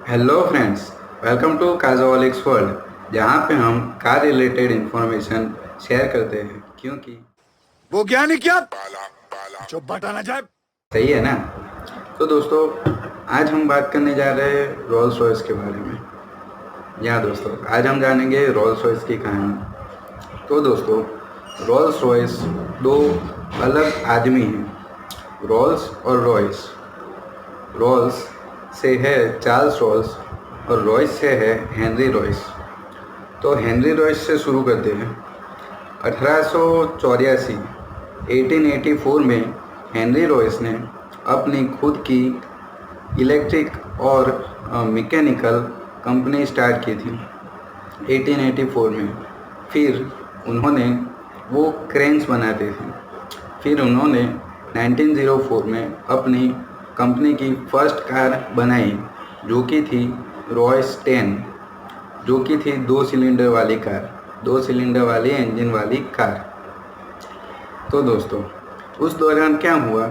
Hello friends, welcome to Kazolix world, जहाँ पे हम कार रिलेटेड इंफॉर्मेशन शेयर करते हैं क्योंकि वो क्या नहीं क्या जो बटा ना जाए। सही है ना। तो दोस्तों, आज हम बात करने जा रहे हैं रोल्स रॉयस के बारे में। यहाँ दोस्तों, आज हम जानेंगे रोल्स रॉयस की कहानी। तो दोस्तों, रोल्स रॉयस दो अलग आदमी हैं, रोल्स और रॉयस। रोल्स से है चार्ल्स रोल्स और रॉयस से है हेनरी रॉयस। तो हेनरी रॉयस से शुरू करते हैं। 1884 1884 में हेनरी रॉयस ने अपनी खुद की इलेक्ट्रिक और मैकेनिकल कंपनी स्टार्ट की थी 1884 में। फिर उन्होंने वो क्रेन्स बनाते थे। फिर उन्होंने 1904 में अपनी कंपनी की फर्स्ट कार बनाई, जो कि थी रॉयस 10, जो कि थी 2 सिलेंडर वाली कार, 2 सिलेंडर वाली इंजन वाली कार। तो दोस्तों, उस दौरान क्या हुआ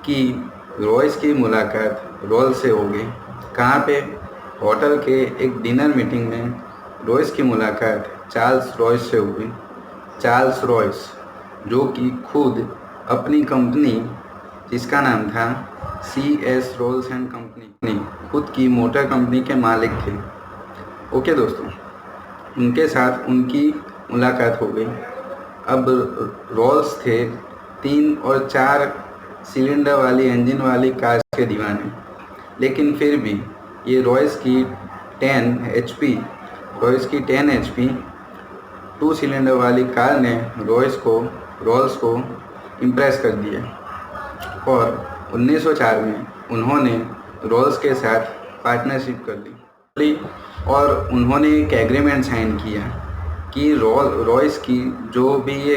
कि रॉयस की मुलाकात रोल्स से हो गई। कहाँ पे? होटल के एक डिनर मीटिंग में रॉयस की मुलाकात चार्ल्स रॉयस से हुई। चार्ल्स रॉयस, जो कि खुद अपनी कंपनी, जिसका नाम था CS रोल्स एंड कंपनी, खुद की मोटर कंपनी के मालिक थे। ओके दोस्तों, उनके साथ उनकी मुलाकात हो गई। अब रोल्स थे 3 और 4 सिलेंडर वाली इंजन वाली कार के दीवाने, लेकिन फिर भी ये रॉयस की 10 HP 2 सिलेंडर वाली कार ने रोल्स को इम्प्रेस कर दिया। और 1904 में उन्होंने रोल्स के साथ पार्टनरशिप कर ली और उन्होंने एक एग्रीमेंट साइन किया कि रॉयस की जो भी ये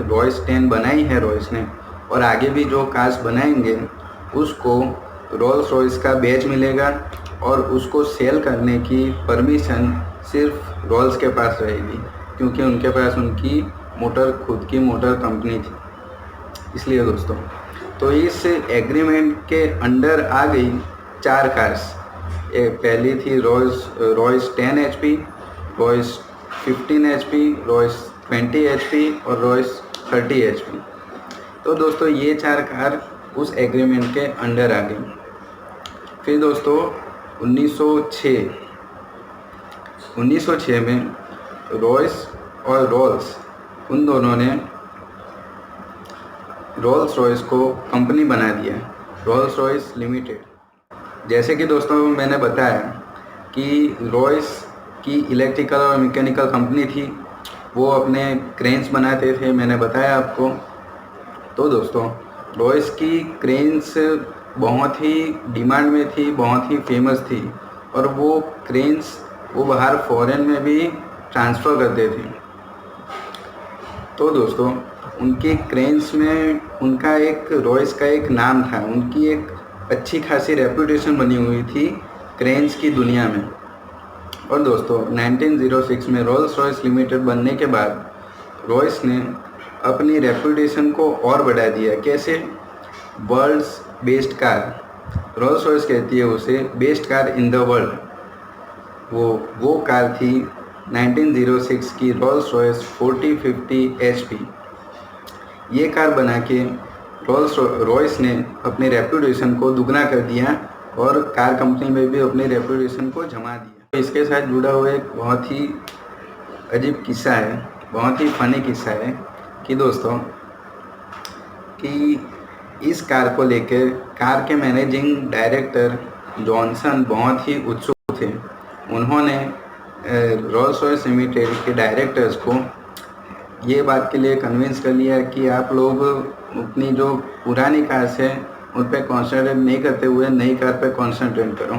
रॉयस 10 बनाई है रॉयस ने, और आगे भी जो कार्स बनाएंगे उसको रोल्स रॉयस का बैच मिलेगा और उसको सेल करने की परमिशन सिर्फ रोल्स के पास रहेगी, क्योंकि उनके पास उनकी खुद की मोटर कंपनी थी। इसलिए दोस्तों, तो इस एग्रीमेंट के अंडर आ गई 4 कार्स। पहली थी Royce 10 HP, Royce 15 HP, Royce 20 HP और रॉयस 30 HP। तो दोस्तों, ये 4 कार उस एग्रीमेंट के अंडर आ गई। फिर दोस्तों 1906 में रॉयस और रोल्स, उन दोनों ने रोल्स रॉयस को कंपनी बना दिया, रोल्स रॉयस लिमिटेड। जैसे कि दोस्तों मैंने बताया कि रॉयस की इलेक्ट्रिकल और मैकेनिकल कंपनी थी, वो अपने क्रेन्स बनाते थे, मैंने बताया आपको। तो दोस्तों, रॉयस की क्रेन्स बहुत ही डिमांड में थी, बहुत ही फेमस थी, और वो क्रेन्स वो बाहर फॉरेन में भी ट्रांसफ़र करते थे। तो दोस्तों, उनके क्रेन्स में उनका रॉयस का एक नाम था, उनकी एक अच्छी खासी रेपुटेशन बनी हुई थी क्रेन्स की दुनिया में। और दोस्तों 1906 में रोल्स रॉयस लिमिटेड बनने के बाद रॉयस ने अपनी रेपुटेशन को और बढ़ा दिया। कैसे? World's best car, Rolls Royce कहती है उसे best car in the world. वो कार थी 1906 की रोल्स रॉयस 4050 HP। ये कार बना के रॉयस ने अपने रेपुटेशन को दुगना कर दिया और कार कंपनी में भी अपनी रेपुटेशन को जमा दिया। इसके साथ जुड़ा हुआ एक बहुत ही अजीब किस्सा है, बहुत ही फनी किस्सा है कि दोस्तों, कि इस कार को लेकर कार के मैनेजिंग डायरेक्टर जॉनसन बहुत ही उत्सुक थे। उन्होंने रोल्स रॉयस लिमिटेड के डायरेक्टर्स को ये बात के लिए कन्विंस कर लिया कि आप लोग अपनी जो पुरानी कार्स है उन पर कॉन्सेंट्रेट नहीं करते हुए नई कार पे कॉन्सेंट्रेट करो,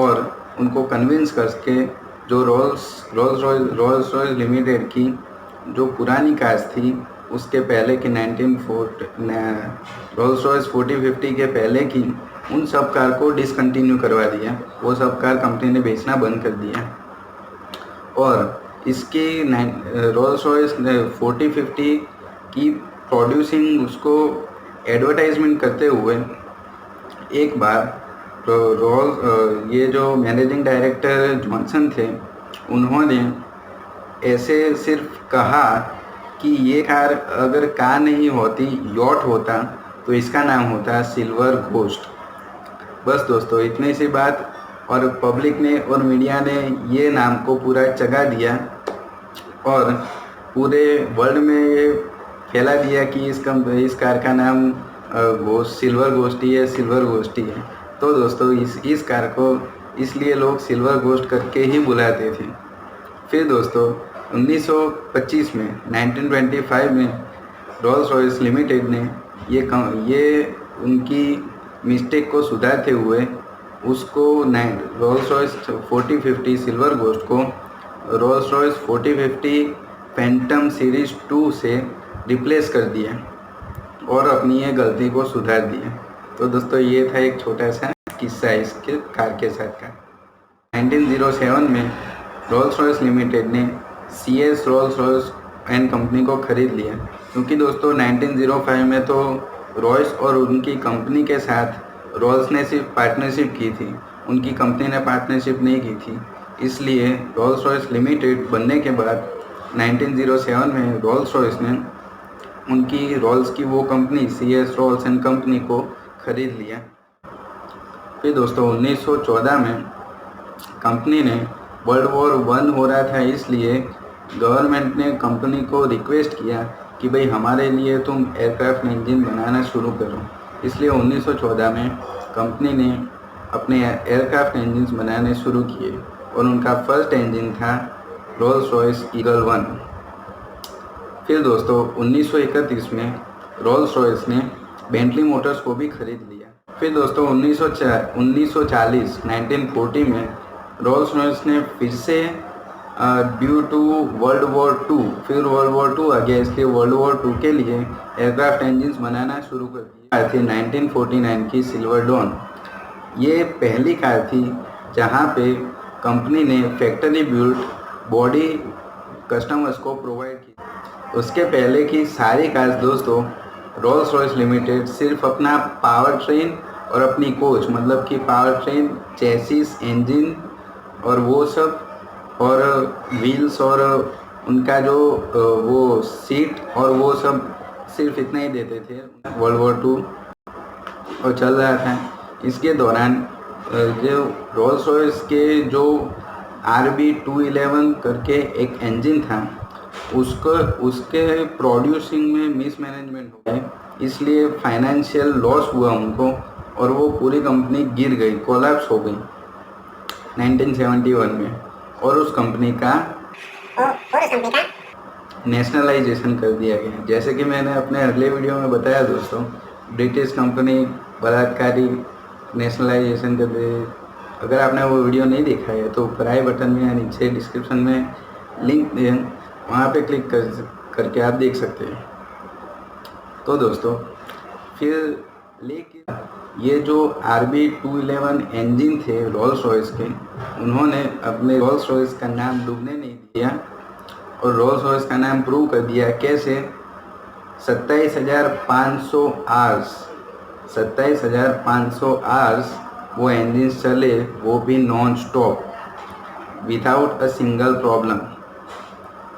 और उनको कन्विंस करके जो रोल्स रॉयस लिमिटेड की जो पुरानी कार्स थी उसके पहले की 1940 रोल्स रॉयस 4050 के पहले की उन सब कार को डिसकंटिन्यू करवा दिया। वो सब कार कंपनी ने बेचना बंद कर दिया और इसकी रोल्स रॉयस 4050 की प्रोड्यूसिंग उसको एडवर्टाइजमेंट करते हुए एक बार ये जो मैनेजिंग डायरेक्टर जॉनसन थे, उन्होंने ऐसे सिर्फ कहा कि ये कार अगर कार नहीं होती, यॉट होता, तो इसका नाम होता सिल्वर घोस्ट। बस दोस्तों, इतनी सी बात, और पब्लिक ने और मीडिया ने ये नाम को पूरा चगा दिया और पूरे वर्ल्ड में ये फैला दिया कि इस कार का नाम सिल्वर घोस्टी है, सिल्वर घोस्टी है। तो दोस्तों, इस कार को इसलिए लोग सिल्वर घोस्ट करके ही बुलाते थे। फिर दोस्तों 1925 में 1925 में रोल्स रॉयस लिमिटेड ने ये उनकी मिस्टेक को सुधारते हुए उसको रोल्स रॉयस 4050 सिल्वर घोस्ट को रोल्स रॉयस 4050 फैंटम सीरीज 2 से रिप्लेस कर दिया और अपनी ये गलती को सुधार दिया। तो दोस्तों, ये था एक छोटा सा किस्सा इसके कार के साथ का। 1907 में रोल्स रॉयस लिमिटेड ने CS Rolls Royce and company को खरीद लिया, क्योंकि दोस्तों 1905 में तो रॉयस और उनकी कंपनी के साथ रोल्स ने सिर्फ पार्टनरशिप की थी, उनकी कंपनी ने पार्टनरशिप नहीं की थी। इसलिए रोल्स रॉयस लिमिटेड बनने के बाद 1907 में रोल्स रॉयस ने उनकी रोल्स की वो company CS Rolls and company को खरीद लिया। फिर दोस्तों 1914 में कंपनी ने वर्ल्ड वॉर 1 हो रहा था, इसलिए गवर्नमेंट ने कंपनी को रिक्वेस्ट किया कि भाई हमारे लिए तुम एयरक्राफ्ट इंजन बनाना शुरू करो। इसलिए 1914 में कंपनी ने अपने एयरक्राफ्ट इंजन बनाने शुरू किए और उनका फर्स्ट इंजन था रोल्स रॉयस ईगल 1। फिर दोस्तों 1931 में रोल्स रॉयस ने बेंटली मोटर्स को भी खरीद लिया। फिर दोस्तों 1940 1940 में रोल्स रॉयस ने फिर से ड्यू टू वर्ल्ड वॉर 2, फिर वर्ल्ड वॉर 2 आ गया, इसलिए वर्ल्ड वॉर 2 के लिए एयरक्राफ्ट इंजन्स बनाना शुरू कर दिया। थी 1949 की सिल्वर डॉन। ये पहली कार थी जहाँ पे कंपनी ने फैक्ट्री बिल्ट बॉडी कस्टमर्स को प्रोवाइड की। उसके पहले की सारी कार्स दोस्तों रोल्स रॉयस लिमिटेड सिर्फ अपना पावर ट्रेन और अपनी कोच, मतलब कि पावर ट्रेन, चेसिस, इंजन और वो सब, और व्हील्स और उनका जो वो सीट और वो सब, सिर्फ इतना ही देते थे। वर्ल्ड वॉर 2 और चल रहा था, इसके दौरान जो रोल्स रॉयस के जो RB211 करके एक इंजन था, उसके प्रोड्यूसिंग में मिसमैनेजमेंट हो गए, इसलिए फाइनेंशियल लॉस हुआ उनको और वो पूरी कंपनी गिर गई, कोलैप्स हो गई 1971 में। और उस कंपनी का नेशनलाइजेशन कर दिया गया। जैसे कि मैंने अपने अगले वीडियो में बताया दोस्तों, ब्रिटिश कंपनी बलात्कारी नेशनलाइजेशन कर दे। अगर आपने वो वीडियो नहीं देखा है तो ऊपर आई बटन में या नीचे डिस्क्रिप्शन में लिंक है, वहाँ पे क्लिक करके आप देख सकते हैं। तो दोस्तों फिर लेकिन ये जो RB211 इंजन थे रोल्स रॉयस के, उन्होंने अपने रोल्स रॉयस का नाम डूबने नहीं दिया और रोल्स रॉयस का नाम प्रूव कर दिया। कैसे? 27,500 आवर्स वो इंजन चले, वो भी non stop, without a single problem.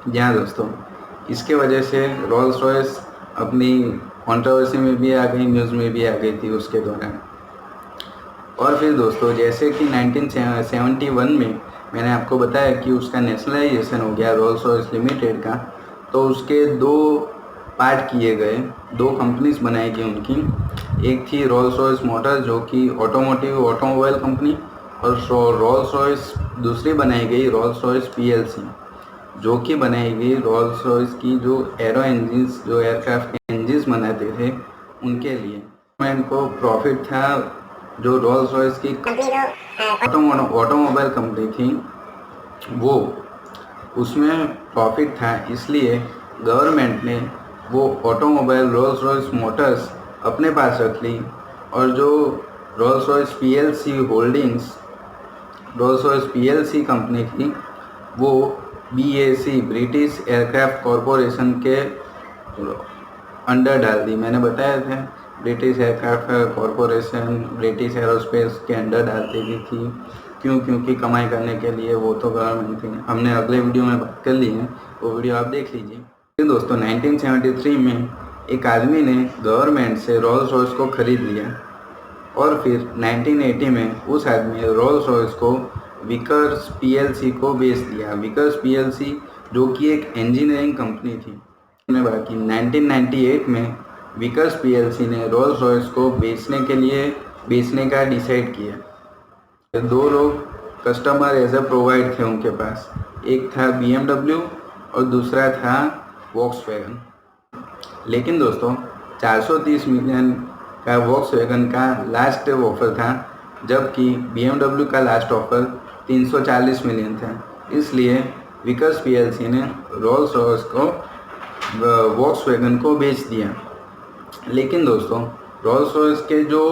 जहाँ दोस्तों इसके वजह से रोल्स रॉयस अपनी कंट्रोवर्सी में भी आ गई, न्यूज़ में भी आ गई थी उसके दौरान। और फिर दोस्तों जैसे कि 1971 में मैंने आपको बताया कि उसका नेशनलाइजेशन हो गया रोल्स रॉयस लिमिटेड का, तो उसके 2 पार्ट किए गए, 2 कंपनीज बनाई गई उनकी। एक थी रोल्स रॉयस मोटर्स जो कि ऑटोमोबाइल कंपनी, और रोल्स रॉयस दूसरी बनाई गई रोल्स रॉयस PLC, जो कि बनाई गई रोल्स रॉयस की जो एरो इंजन्स, जो एयरक्राफ्ट इंजन्स बनाते थे उनके लिए। इनको प्रॉफिट था जो रोल्स रॉयस की ऑटोमोबाइल कंपनी थी वो, उसमें प्रॉफिट था, इसलिए गवर्नमेंट ने वो ऑटोमोबाइल रोल्स रॉयस मोटर्स अपने पास रख ली, और जो Rolls Royce PLC holdings, Rolls Royce PLC company थी, वो BAC ब्रिटिश एयरक्राफ्ट कॉरपोरेशन के अंडर डाल दी। मैंने बताया था British aircraft corporation British aerospace के अंडर डाल दी थी। क्योंकि कमाई करने के लिए वो तो गवर्नमेंट थी। हमने अगले वीडियो में बात कर ली है, वो वीडियो आप देख लीजिए। फिर दोस्तों 1973 में एक आदमी ने गवर्नमेंट से रोल्स रॉयस को ख़रीद लिया और फिर 1980 में उस आदमी रोल्स रॉयस को विकर्स पीएलसी को बेच दिया। विकर्स पीएलसी जो कि एक इंजीनियरिंग कंपनी थी। बाकी 1998 में विकर्स पीएलसी ने रोल्स रॉयस को बेचने का डिसाइड किया। दो लोग कस्टमर एज ए प्रोवाइड थे उनके पास, एक था BMW और दूसरा था वॉक्सवैगन। लेकिन दोस्तों 430 मिलियन का वॉक्सवैगन का लास्ट ऑफर था, जबकि BMW का लास्ट ऑफर 340 मिलियन था। इसलिए विकर्स पीएलसी ने रोल्स रॉयस को वॉक्सवैगन को बेच दिया। लेकिन दोस्तों रोल्स रॉयस के जो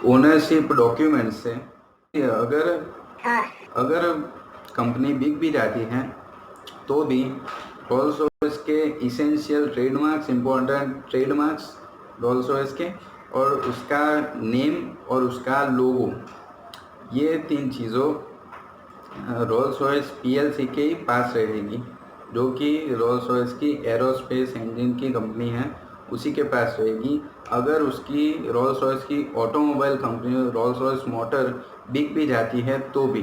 ओनरशिप डॉक्यूमेंट्स थे, अगर कंपनी बिक भी जाती है तो भी रोल्स रॉयस के essential trademarks, important trademarks Rolls Royce के और उसका नेम और उसका लोगो, ये तीन चीज़ों रोल्स रॉयस पीएलसी के ही पास रहेगी, जो कि रोल्स रॉयस की एरोस्पेस इंजन की कंपनी है, उसी के पास रहेगी। अगर उसकी रोल्स रॉयस की automobile company Rolls Royce motor बिक भी जाती है तो भी।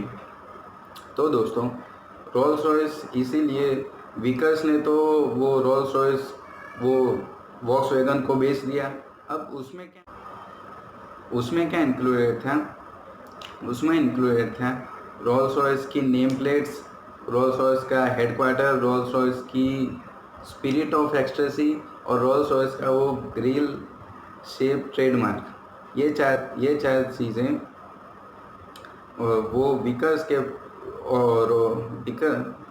तो दोस्तों रोल्स रॉयस, इसीलिए विकर्स ने तो वो रोल्स रॉयस वो वॉक्सवैगन को बेच दिया। अब उसमें क्या इंक्लूडेड था? उसमें इंक्लूडेड था रोल्स रॉयस की नेम प्लेट्स, रोल्स रॉयस का हेडक्वार्टर, रोल्स रॉयस की स्पिरिट ऑफ एक्सटेसी और रोल्स रॉयस का वो ग्रिल शेप ट्रेडमार्क। ये चार चीज़ें वो विकर्स के और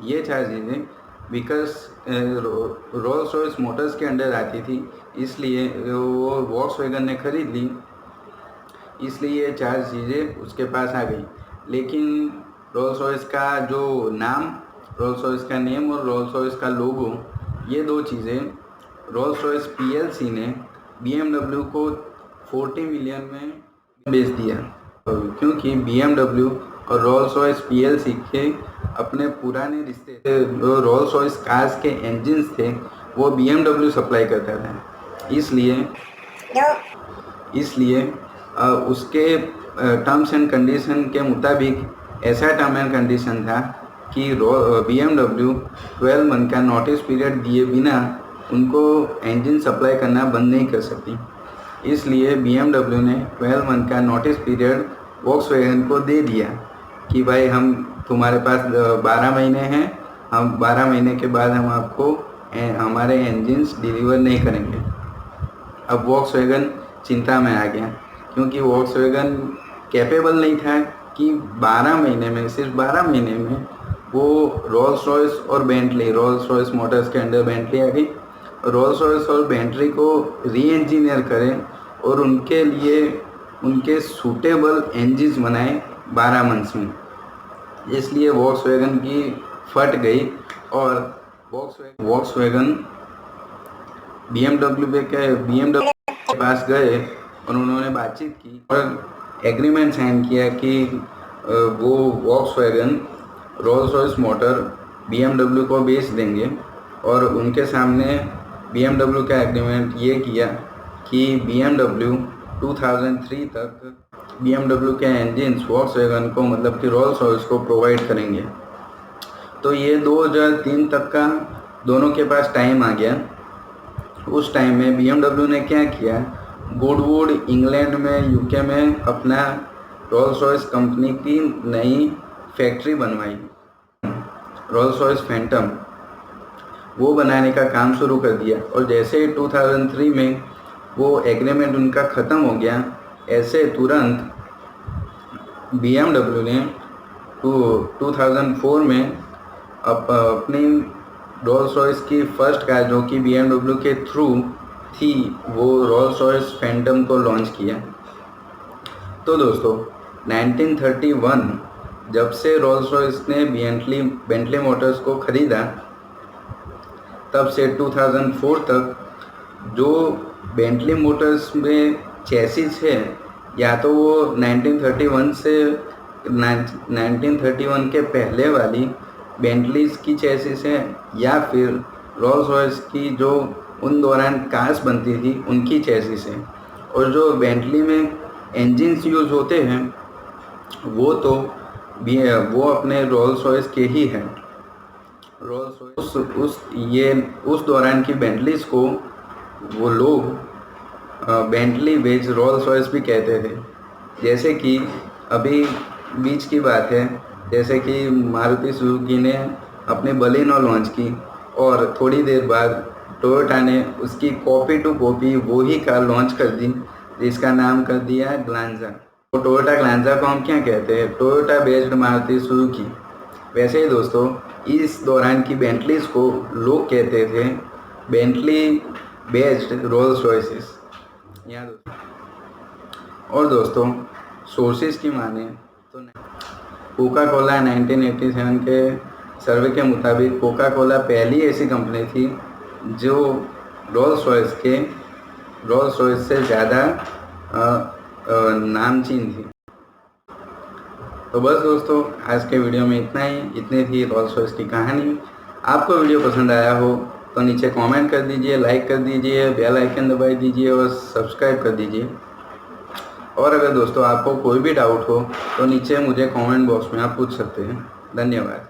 ये चार चीज़ें विकर्स रोल्स रॉयस मोटर्स के अंडर आती थी, इसलिए वो वॉक्सवैगन ने ख़रीद ली, इसलिए ये चार चीज़ें उसके पास आ गई। लेकिन रोल्स रॉयस का जो नाम, रोल्स रॉयस का नेम और रोल्स रॉयस का लोगो, ये दो चीज़ें रोल्स रॉयस पीएलसी ने BMW को 40 मिलियन में बेच दिया, क्योंकि BMW और रोल्स रॉयस पीएलसी के अपने पुराने रिश्ते थे। जो रोल्स रॉयस कार्स के इंजन्स थे वो BMW सप्लाई करता था, इसलिए उसके टर्म्स एंड कंडीशन के मुताबिक ऐसा टर्म एंड कंडीशन था कि BMW 12 मंथ का नोटिस पीरियड दिए बिना उनको इंजन सप्लाई करना बंद नहीं कर सकती। इसलिए BMW ने 12 मंथ का नोटिस पीरियड वॉक्सवैगन को दे दिया कि भाई हम तुम्हारे पास 12 महीने हैं, हम 12 महीने के बाद हम आपको हमारे इंजन्स डिलीवर नहीं करेंगे। अब वॉक्सवैगन चिंता में आ गया, क्योंकि वॉक्सवैगन कैपेबल नहीं था कि 12 महीने में, सिर्फ 12 महीने में वो रोल्स रॉयस और बेंटली, रोल्स रॉयस मोटर्स के अंडर बेंटली आ गई, रोल्स रॉयस और बेंटली को री इंजीनियर करें और उनके लिए उनके सूटेबल इंजन्स बनाए 12 मंथ्स में। इसलिए वॉक्सवैगन की फट गई और वॉक्सवैगन BMW के पास गए और उन्होंने बातचीत की और एग्रीमेंट साइन किया कि वो Volkswagen Rolls Royce motor BMW को बेच देंगे। और उनके सामने BMW का एग्रीमेंट ये किया कि BMW 2003 तक BMW के इंजन्स वॉक्सवैगन को, मतलब कि रोल्स रॉयस को प्रोवाइड करेंगे। तो ये 2003 तक का दोनों के पास टाइम आ गया। उस टाइम में BMW ने क्या किया, गुडवुड इंग्लैंड में, UK में अपना रोल्स रॉयस कंपनी की नई फैक्ट्री बनवाई, रोल्स रॉयस फैंटम, वो बनाने का काम शुरू कर दिया। और जैसे 2003 में वो एग्रीमेंट उनका ख़त्म हो गया, ऐसे तुरंत BMW ने 2004 में अपनी रोल्स रॉयस की फर्स्ट कार, जो कि BMW के थ्रू थी, वो रोल्स रॉयस फैंटम को लॉन्च किया। तो दोस्तों 1931 जब से रोल्स रॉयस ने बेंटली मोटर्स को ख़रीदा, तब से 2004 तक जो बेंटली मोटर्स में चेसिस है या तो वो 1931 से 1931 के पहले वाली बेंटलीज की चेसिस है या फिर रोल्स रॉयस की जो उन दौरान कार्स बनती थी उनकी चेसिस है। और जो बेंटली में इंजिन्स यूज़ होते हैं वो तो भी वो अपने रोल्स रॉयस के ही हैं। रोल्स रॉयस उस दौरान की बेंटलीज को वो लोग बेंटली बेज रोल्स रॉयस भी कहते थे। जैसे कि अभी बीच की बात है, जैसे कि मारुति सुजुकी ने अपनी बलिनो लॉन्च की और थोड़ी देर बाद टोयोटा ने उसकी कॉपी टू कॉपी वो ही कार लॉन्च कर दी जिसका नाम कर दिया ग्लांजा। तो टोयोटा ग्लांजा को हम क्या कहते हैं? Toyota based Maruti Suzuki. वैसे ही दोस्तों इस दौरान की बेंटलीज को लोग कहते थे बेंटली बेस्ड रोल्स रॉयसेस। और दोस्तों सोर्सेज की माने तो कोका कोला 1987 के सर्वे के मुताबिक कोका कोला पहली ऐसी कंपनी थी जो रोल्स रॉयस से ज़्यादा नामचीन थी। तो बस दोस्तों आज के वीडियो में इतनी थी रोल्स रॉयस की कहानी। आपको वीडियो पसंद आया हो तो नीचे कमेंट कर दीजिए, लाइक कर दीजिए, बेल आइकन दबाई दीजिए और सब्सक्राइब कर दीजिए। और अगर दोस्तों आपको कोई भी डाउट हो तो नीचे मुझे कमेंट बॉक्स में आप पूछ सकते हैं। धन्यवाद।